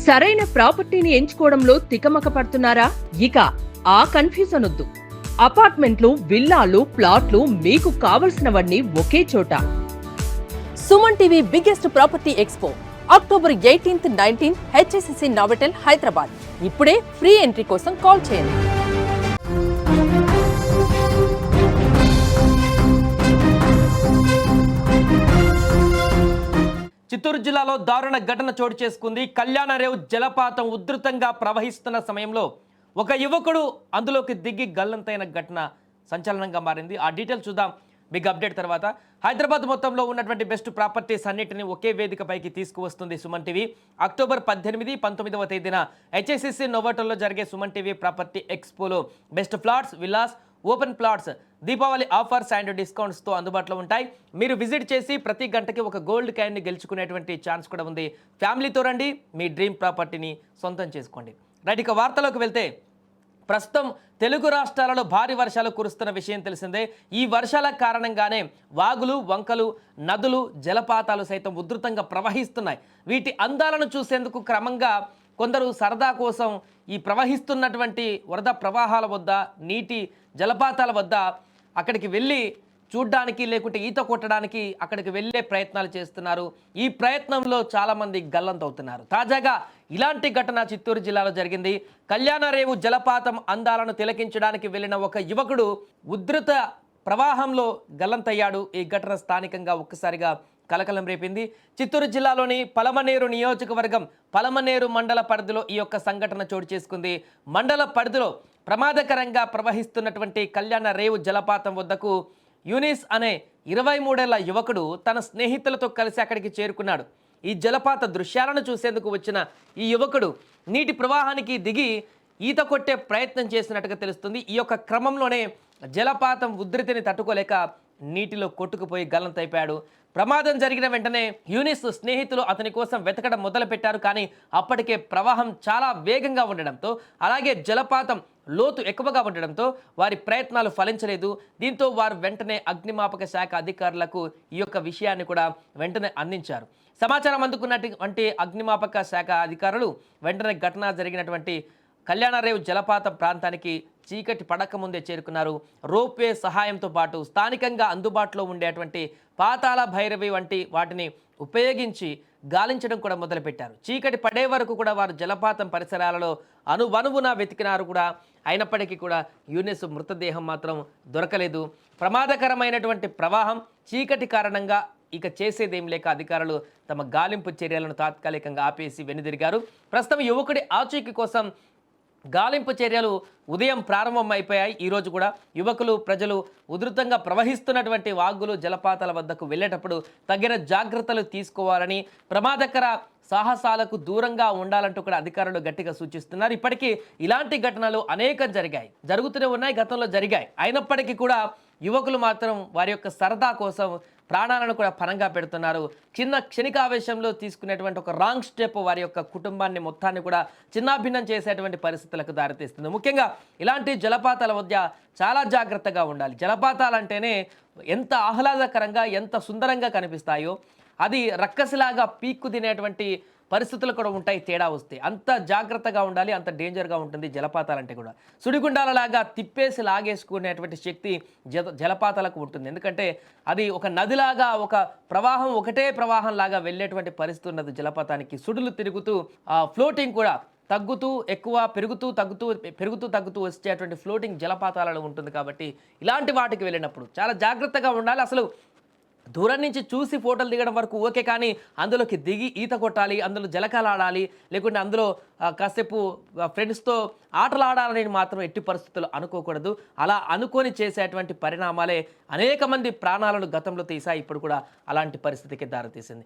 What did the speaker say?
సరైన ప్రాపర్టీని ఎంచుకోవడంలో తికమక పడుతున్నారా? ఇక ఆ కన్ఫ్యూజన్ వద్దు. అపార్ట్మెంట్లు, విల్లాలు, ప్లాట్లు మీకు కావలసినవన్నీ ఒకే చోట. Suman TV biggest property expo October 18th, 19th HSCC నావటెల్ Hyderabad. ఇప్పుడే ఫ్రీ ఎంట్రీ కోసం కాల్ చేయండి. చిత్తూరు జిల్లాలో దారుణ ఘటన చోటు చేసుకుంది. కళ్యాణరేవు జలపాతం ఉధృతంగా ప్రవహిస్తున్న సమయంలో ఒక యువకుడు అందులోకి దిగి గల్లంతైన ఘటన సంచలనంగా మారింది. ఆ డీటెయిల్స్ చూద్దాం బిగ్ అప్డేట్ తర్వాత. హైదరాబాద్ మొత్తంలో ఉన్నటువంటి బెస్ట్ ప్రాపర్టీస్ అన్నిటిని ఒకే వేదికపైకి తీసుకువస్తుంది సుమన్ టీవీ. అక్టోబర్ 18, 19వ తేదీన హెచ్ఎస్సిసి నోవోటల్లో జరిగే సుమన్ టీవీ ప్రాపర్టీ ఎక్స్పోలో best flats, villas, open plots Deepavali offers and డిస్కౌంట్స్తో అందుబాటులో ఉంటాయి. మీరు విజిట్ చేసి ప్రతి గంటకి ఒక గోల్డ్ కాయిన్ని గెలుచుకునేటువంటి ఛాన్స్ కూడా ఉంది. ఫ్యామిలీతో రండి, మీ డ్రీమ్ ప్రాపర్టీని సొంతం చేసుకోండి. రైట్, ఇక వార్తలోకి వెళ్తే ప్రస్తుతం తెలుగు రాష్ట్రాలలో భారీ వర్షాలు కురుస్తున్న విషయం తెలిసిందే. ఈ వర్షాల కారణంగానే వాగులు, వంకలు, నదులు, జలపాతాలు సైతం ఉధృతంగా ప్రవహిస్తున్నాయి. వీటి అందాలను చూసేందుకు క్రమంగా కొందరు సరదా కోసం ఈ ప్రవహిస్తున్నటువంటి వరద ప్రవాహాల వద్ద, నీటి జలపాతాల వద్ద అక్కడికి వెళ్ళి చూడ్డానికి లేకుంటే ఈత కొట్టడానికి అక్కడికి వెళ్ళే ప్రయత్నాలు చేస్తున్నారు. ఈ ప్రయత్నంలో చాలామంది గల్లంతవుతున్నారు. తాజాగా ఇలాంటి ఘటన చిత్తూరు జిల్లాలో జరిగింది. కళ్యాణరేవు జలపాతం అందాలను తిలకించడానికి వెళ్ళిన ఒక యువకుడు ఉధృత ప్రవాహంలో గల్లంతయ్యాడు. ఈ ఘటన స్థానికంగా ఒక్కసారిగా కలకలం రేపింది. చిత్తూరు జిల్లాలోని పలమనేరు నియోజకవర్గం పలమనేరు మండల పరిధిలో ఈ యొక్క సంఘటన చోటు చేసుకుంది. మండల పరిధిలో ప్రమాదకరంగా ప్రవహిస్తున్నటువంటి కళ్యాణరేవు జలపాతం వద్దకు యూనిస్ అనే 23 ఏళ్ల యువకుడు తన స్నేహితులతో కలిసి అక్కడికి చేరుకున్నాడు. ఈ జలపాత దృశ్యాలను చూసేందుకు వచ్చిన ఈ యువకుడు నీటి ప్రవాహానికి దిగి ఈత కొట్టే ప్రయత్నం చేసినట్టుగా తెలుస్తుంది. ఈ యొక్క క్రమంలోనే జలపాతం ఉధృతిని తట్టుకోలేక నీటిలో కొట్టుకుపోయి గల్లంతైపోయాడు. ప్రమాదం జరిగిన వెంటనే యూనిస్ స్నేహితులు అతని కోసం వెతకడం మొదలుపెట్టారు. కానీ అప్పటికే ప్రవాహం చాలా వేగంగా ఉండడంతో, అలాగే జలపాతం లోతు ఎక్కువగా ఉండడంతో వారి ప్రయత్నాలు ఫలించలేదు. దీంతో వారు వెంటనే అగ్నిమాపక శాఖ అధికారులకు ఈ యొక్క విషయాన్ని కూడా వెంటనే అందించారు. సమాచారం అందుకున్నటువంటి అగ్నిమాపక శాఖ అధికారులు వెంటనే ఘటన జరిగినటువంటి కళ్యాణరేవు జలపాతం ప్రాంతానికి చీకటి పడకముందే చేరుకున్నారు. రోప్వే సహాయంతో పాటు స్థానికంగా అందుబాటులో ఉండేటువంటి పాతాళ భైరవి వంటి వాటిని ఉపయోగించి గాలించడం కూడా మొదలుపెట్టారు. చీకటి పడే వరకు కూడా వారు జలపాతం పరిసరాలలో అనువనువున వెతికినారు కూడా. అయినప్పటికీ కూడా యూనిస్ మృతదేహం మాత్రం దొరకలేదు. ప్రమాదకరమైనటువంటి ప్రవాహం, చీకటి కారణంగా ఇక చేసేదేం లేక అధికారులు తమ గాలింపు చర్యలను తాత్కాలికంగా ఆపేసి వెనుదిరిగారు. ప్రస్తుతం యువకుడి ఆచూకీ కోసం గాలింపు చర్యలు ఉదయం ప్రారంభం అయిపోయాయి. ఈరోజు కూడా యువకులు, ప్రజలు ఉధృతంగా ప్రవహిస్తున్నటువంటి వాగులు, జలపాతాల వద్దకు వెళ్ళేటప్పుడు తగిన జాగ్రత్తలు తీసుకోవాలని, ప్రమాదకర సాహసాలకు దూరంగా ఉండాలంటూ కూడా అధికారులు గట్టిగా సూచిస్తున్నారు. ఇప్పటికీ ఇలాంటి ఘటనలు అనేకం జరుగుతూనే ఉన్నాయి, గతంలో జరిగాయి. అయినప్పటికీ కూడా యువకులు మాత్రం వారి యొక్క సరదా కోసం ప్రాణాలను కూడా పణంగా పెడుతున్నారు. చిన్న క్షణికావేశంలో తీసుకునేటువంటి ఒక రాంగ్ స్టెప్ వారి యొక్క కుటుంబాన్ని మొత్తాన్ని కూడా చిన్నాభిన్నం చేసేటువంటి పరిస్థితులకు దారితీస్తుంది. ముఖ్యంగా ఇలాంటి జలపాతాల మధ్య చాలా జాగ్రత్తగా ఉండాలి. జలపాతాలంటేనే ఎంత ఆహ్లాదకరంగా, ఎంత సుందరంగా కనిపిస్తాయో, అది రక్కసిలాగా పీక్కు తినేటువంటి పరిస్థితులు కూడా ఉంటాయి తేడా వస్తే. అంత జాగ్రత్తగా ఉండాలి, అంత డేంజర్గా ఉంటుంది జలపాతాలంటే కూడా. సుడిగుండాలలాగా తిప్పేసి లాగేసుకునేటువంటి శక్తి జలపాతాలకు ఉంటుంది. ఎందుకంటే అది ఒక నదిలాగా, ఒక ప్రవాహం, ఒకటే ప్రవాహం లాగా వెళ్ళేటువంటి పరిస్థితి ఉన్నది జలపాతానికి. సుడులు తిరుగుతూ ఫ్లోటింగ్ కూడా తగ్గుతూ ఎక్కువ పెరుగుతూ వచ్చేటువంటి ఫ్లోటింగ్ జలపాతాలలో ఉంటుంది. కాబట్టి ఇలాంటి వాటికి వెళ్ళినప్పుడు చాలా జాగ్రత్తగా ఉండాలి. అసలు దూరం నుంచి చూసి ఫోటోలు దిగడం వరకు ఓకే, కానీ అందులోకి దిగి ఈత కొట్టాలి, అందులో జలకాలు ఆడాలి, లేకుంటే అందులో కాసేపు ఫ్రెండ్స్తో ఆటలు ఆడాలని మాత్రం ఎట్టి పరిస్థితుల్లో అనుకోకూడదు. అలా అనుకొని చేసేటువంటి పరిణామాలే అనేక మంది ప్రాణాలను గతంలో తీసాయి. ఇప్పుడు కూడా అలాంటి పరిస్థితికి దారితీసింది.